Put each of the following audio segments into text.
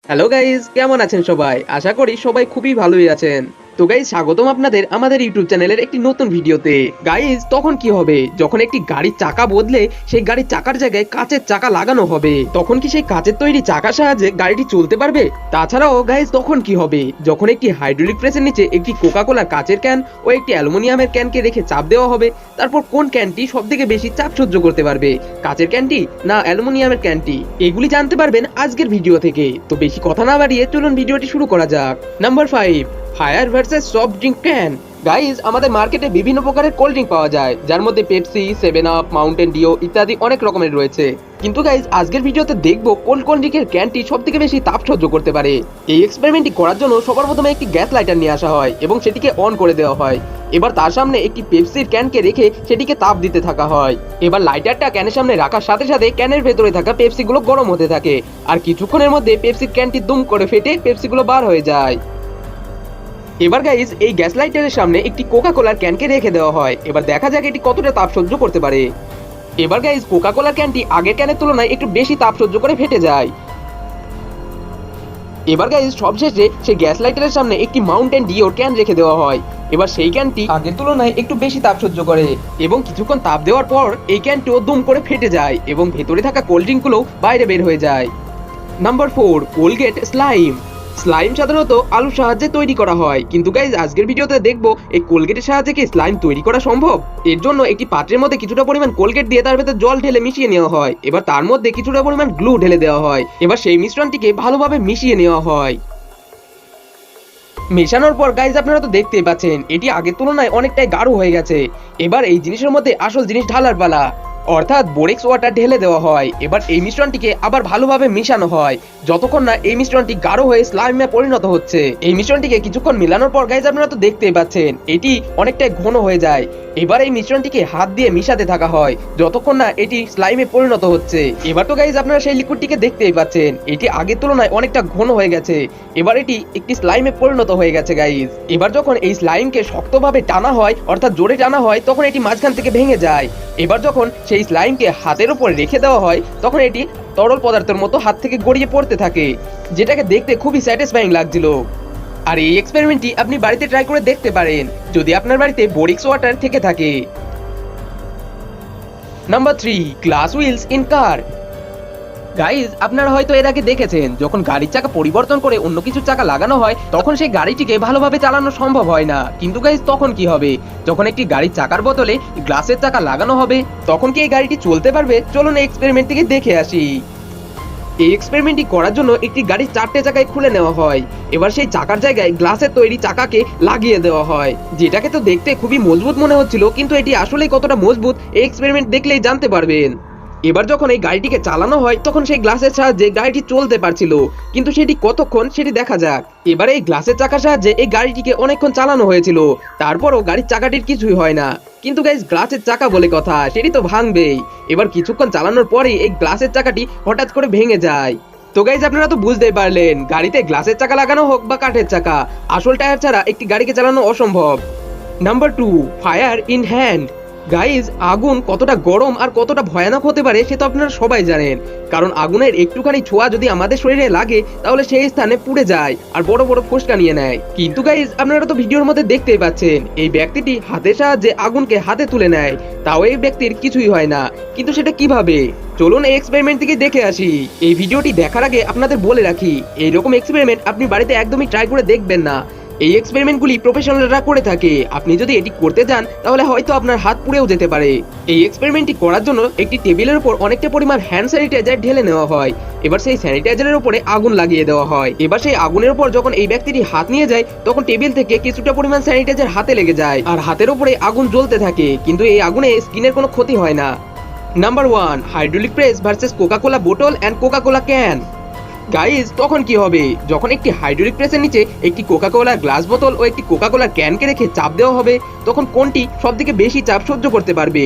Hello guys, কেমন আছেন সবাই? আশা করি সবাই খুবই ভালোই আছেন। তো গাইজ, স্বাগতম আপনাদের আমাদের ইউটিউব চ্যানেলের একটি নতুন ভিডিওতে। গাইজ, তখন কি হবে যখন একটি গাড়ির চাকা বদলে সেই গাড়ির চাকার জায়গায় কাঁচের চাকা লাগানো হবে? তখন কি সেই কাঁচের তৈরি চাকার সাহায্যে গাড়িটি চলতে পারবে? তাছাড়াও গাইজ, তখন কি হবে যখন একটি হাইড্রোলিক প্রেসের নিচে একটি কোকা কোলার কাঁচের ক্যান ও একটি অ্যালুমিনিয়ামের ক্যানকে রেখে চাপ দেওয়া হবে? তারপর কোন ক্যানটি সব থেকে বেশি চাপ সহ্য করতে পারবে, কাঁচের ক্যানটি না অ্যালুমিনিয়ামের ক্যানটি? এগুলি জানতে পারবেন আজকের ভিডিও থেকে। তো বেশি কথা না বাড়িয়ে চলুন ভিডিওটি শুরু করা যাক। Number 5, fire versus soft drink can. Guys, আমাদের মার্কেটে বিভিন্ন প্রকারের কোল্ড ড্রিঙ্ক পাওয়া যায়, যার মধ্যে পেপসি, 7 আপ, মাউন্টেন ডিও ইত্যাদি অনেক রকমের রয়েছে। কিন্তু গাইজ, আজকের ভিডিওতে দেখবো কোন কোল্ড ড্রিঙ্কের ক্যানটি সব থেকে বেশি তাপ সহ্য করতে পারে। এই এক্সপেরিমেন্টটি করার জন্য সবার প্রথমে একটি গ্যাস লাইটার নিয়ে আসা হয় এবং সেটিকে অন করে দেওয়া হয়। এবার তার সামনে একটি পেপসির ক্যানকে রেখে সেটিকে তাপ দিতে থাকা হয়। এবার লাইটারটা ক্যানের সামনে রাখার সাথে সাথে ক্যানের ভেতরে থাকা পেপসিগুলো গরম হতে থাকে, আর কিছুক্ষণের মধ্যে পেপসির ক্যানটি দুম করে ফেটে পেপসিগুলো বার হয়ে যায়। এবার গাইজ, এই গ্যাস লাইটারের সামনে একটি কোকা কোলার ক্যানকে রেখে দেওয়া হয়। এবার দেখা যাক এটি কতটা তাপ সহ্য করতে পারে। এবার গাইজ, কোকা কোলার ক্যানটি আগের ক্যানের তুলনায় একটু বেশি তাপ সহ্য করে ফেটে যায়। এবার গাইজ, সবশেষে সেই গ্যাস লাইটারের সামনে একটি মাউন্টেন ডিওর ক্যান রেখে দেওয়া হয়। এবার সেই ক্যানটি আগের তুলনায় একটু বেশি তাপ সহ্য করে এবং কিছুক্ষণ তাপ দেওয়ার পর এই ক্যানটিও দুম করে ফেটে যায় এবং ভেতরে থাকা কোল্ড ড্রিঙ্কগুলো বাইরে বের হয়ে যায়। Number 4, Colgate slime. স্লাইম সাধারণত আলুর সাহায্যে তৈরি করা হয়, কিন্তু গাইজ আজকের ভিডিওতে দেখবো এই কোলগেটের সাহায্যে কি স্লাইম তৈরি করা সম্ভব। এর জন্য একটি পাত্রের মধ্যে কিছুটা পরিমাণ কোলগেট দিয়ে তার ভেতর জল ঢেলে মিশিয়ে নেওয়া হয়। এবার তার মধ্যে কিছুটা পরিমাণ গ্লু ঢেলে দেওয়া হয়। এবার সেই মিশ্রণটিকে ভালোভাবে মিশিয়ে নেওয়া হয়। মেশানোর পর গাইজ, আপনারা তো দেখতেই পাচ্ছেন এটি আগের তুলনায় অনেকটাই গাঢ় হয়ে গেছে। এবার এই জিনিসের মধ্যে আসল জিনিস ঢালার পালা, অর্থাৎ বোরেক্স ওয়াটার ঢেলে দেওয়া হয়। এবার এই মিশ্রণটিকে আবার ভালোভাবে মিশানো হয় যতক্ষণ না এই মিশ্রণটি গাঢ় হয়ে স্লাইমে পরিণত হচ্ছে। এই মিশ্রণটিকে কিছুক্ষণ মেলানোর পর গাইজ, আপনারা তো দেখতেই পাচ্ছেন এটি অনেকটাই ঘন হয়ে যায়। এবার এই মিশ্রণটিকে হাত দিয়ে মিশাতে থাকা হয় যতক্ষণ না এটি স্লাইমে পরিণত হচ্ছে। এবার তো গাইজ, আপনারা সেই লিকুইডটিকে দেখতেই পাচ্ছেন এটি আগের তুলনায় অনেকটা ঘন হয়ে গেছে। এবার এটি একটি স্লাইমে পরিণত হয়ে গেছে গাইজ। এবার যখন এই স্লাইমকে শক্তভাবে টানা হয়, অর্থাৎ জোরে টানা হয়, তখন এটি মাঝখান থেকে ভেঙে যায়। এবার যখন সেই স্লাইমকে হাতের উপর রেখে দেওয়া হয়, তখন এটি তরল পদার্থের মতো হাত থেকে গড়িয়ে পড়তে থাকে, যেটাকে দেখতে খুবই স্যাটিসফাইং লাগছিল। আর এই এক্সপেরিমেন্টটি আপনি বাড়িতে ট্রাই করে দেখতে পারেন যদি আপনার বাড়িতে বোরিক্স ওয়াটার থেকে থাকে। Number 3, glass wheels in car. Guys, আপনারা হয়তো এর আগে দেখেছেন যখন গাড়ির চাকা পরিবর্তন করে অন্য কিছু চাকা লাগানো হয় তখন সেই গাড়িটিকে ভালোভাবে চালানো সম্ভব হয় না। কিন্তু গাইজ, তখন কি হবে যখন একটি গাড়ির চাকার বদলে গ্লাসের চাকা লাগানো হবে? তখন কি এই গাড়িটি চলতে পারবে? চলুন এই এক্সপেরিমেন্ট থেকে দেখে আসি। এই এক্সপেরিমেন্টটি করার জন্য একটি গাড়ির 4টে চাকায় খুলে নেওয়া হয়। এবার সেই চাকার জায়গায় গ্লাসের তৈরি চাকাকে লাগিয়ে দেওয়া হয়, যেটাকে তো দেখতে খুবই মজবুত মনে হচ্ছিল, কিন্তু এটি আসলেই কতটা মজবুত এই এক্সপেরিমেন্ট দেখলেই জানতে পারবেন। এবার যখন এই গাড়িটিকে চালানো হয় তখন সেই গ্লাসের সাহায্যে গাড়িটি চলতে পারছিল, কিন্তু সেটি কতক্ষণ সেটি দেখা যাক। এবারে এই গ্লাসের চাকার সাহায্যে এই গাড়িটিকে অনেকক্ষণ চালানো হয়েছিল, তারপরও গাড়ির চাকাটির কিছুই হয় না। কিন্তু গাইজ, গ্লাসের চাকা বলে কথা, সেটি তো ভাঙবেই। এবার কিছুক্ষণ চালানোর পরেই এই গ্লাসের চাকাটি হঠাৎ করে ভেঙে যায়। তো গাইজ, আপনারা তো বুঝতেই পারলেন গাড়িতে গ্লাসের চাকা লাগানো হোক বা কাঠের চাকা, আসল টায়ার ছাড়া একটি গাড়িকে চালানো অসম্ভব। Number 2, fire in hand. Guys, আগুন কতটা গরম আর কতটা ভয়ানক হতে পারে সে তো আপনারা সবাই জানেন, কারণ আগুনের একটুখানি ছোঁয়া যদি আমাদের শরীরে লাগে তাহলে সেই স্থানে পুড়ে যায় আর বড় বড় ফোসকা নিয়ে নেয়। কিন্তু গাইজ, আপনারা তো ভিডিওর মধ্যে দেখতেই পাচ্ছেন এই ব্যক্তিটি হাতের সাহায্যে আগুনকে হাতে তুলে নেয়, তাও এই ব্যক্তির কিছুই হয় না। কিন্তু সেটা কিভাবে? চলুন এই এক্সপেরিমেন্ট থেকে দেখে আসি। এই ভিডিওটি দেখার আগে আপনাদের বলে রাখি, এইরকম এক্সপেরিমেন্ট আপনি বাড়িতে একদমই ট্রাই করে দেখবেন না। এই এক্সপেরিমেন্টগুলি প্রফেশনালরা করে থাকে, আপনি যদি এটি করতে যান তাহলে হয়তো আপনার হাত পুড়েও যেতে পারে। এই এক্সপেরিমেন্টটি করার জন্য একটি টেবিলের উপর অনেকটা পরিমাণ হ্যান্ড স্যানিটাইজার ঢেলে নেওয়া হয়। এবার সেই স্যানিটাইজারের উপরে আগুন লাগিয়ে দেওয়া হয়। এবার সেই আগুনের উপর যখন এই ব্যক্তিটি হাত নিয়ে যায় তখন টেবিল থেকে কিছুটা পরিমাণ স্যানিটাইজার হাতে লেগে যায় আর হাতের উপরে আগুন জ্বলতে থাকে, কিন্তু এই আগুনে স্কিনের কোনো ক্ষতি হয় না। Number 1, hydraulic press versus Coca Cola বোতল and Coca Cola can. Guys, তখন কি হবে যখন একটি হাইড্রোলিক প্রেসের নিচে একটি কোকা কোলার গ্লাস বোতল ও একটি কোকা কোলার ক্যানকে রেখে চাপ দেওয়া হবে? তখন কোনটি সবথেকে বেশি চাপ সহ্য করতে পারবে?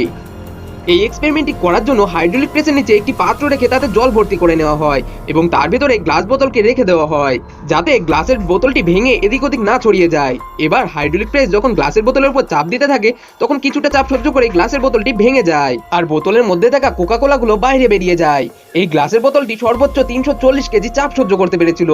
এই এক্সপেরিমেন্টটি করার জন্য হাইড্রোলিক প্রেসের নিচে একটি পাত্র রেখে তাতে জল ভর্তি করে নেওয়া হয় এবং তার ভেতরে গ্লাস বোতলকে রেখে দেওয়া হয় যাতে গ্লাসের বোতলটি ভেঙে এদিক ওদিক না ছড়িয়ে যায়। এবার হাইড্রোলিক প্রেস যখন গ্লাসের বোতলের উপর চাপ দিতে থাকে তখন কিছুটা চাপ সহ্য করে গ্লাসের বোতলটি ভেঙে যায় আর বোতলের মধ্যে থাকা কোকা কোলা গুলো বাইরে বেরিয়ে যায়। এই গ্লাসের বোতলটি সর্বোচ্চ 340 কেজি চাপ সহ্য করতে পেরেছিল।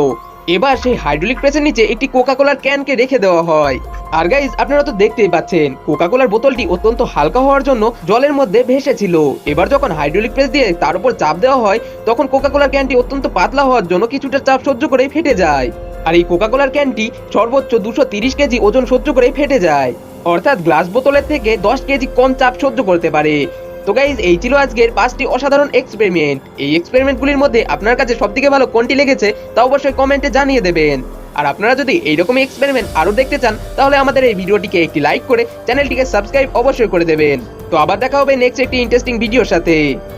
এবার সেই হাইড্রোলিক প্রেসের নিচে একটি কোকা কোলার ক্যানকে রেখে দেওয়া হয়। আর গাইজ আপনারা তো দেখতেই পাচ্ছেন কোকা কোলার বোতলটি অত্যন্ত হালকা হওয়ার জন্য জলের মধ্যে ভেসেছিল। এবার যখন হাইড্রোলিক প্রেস দিয়ে তার উপর চাপ দেওয়া হয় তখন কোকা কোলার ক্যানটি অত্যন্ত পাতলা হওয়ার জন্য কিছুটা চাপ সহ্য করে ফেটে যায় আর এই কোকা কোলার ক্যানটি সর্বোচ্চ 230 কেজি ওজন সহ্য করে ফেটে যায়, অর্থাৎ গ্লাস বোতলের থেকে 10 কেজি কম চাপ সহ্য করতে পারে। তো গাইজ এই ছিল আজকের 5টি অসাধারণ এক্সপেরিমেন্ট। এই এক্সপেরিমেন্টগুলির মধ্যে আপনার কাছে সবথেকে ভালো কোনটি লেগেছে তা অবশ্যই কমেন্টে জানিয়ে দেবেন। আর আপনারা যদি এইরকমই এক্সপেরিমেন্ট আরো দেখতে চান তাহলে আমাদের এই ভিডিওটিকে একটি লাইক করে চ্যানেলটিকে সাবস্ক্রাইব অবশ্যই করে দেবেন। তো আবার দেখা হবে নেক্সট একটি ইন্টারেস্টিং ভিডিওর সাথে।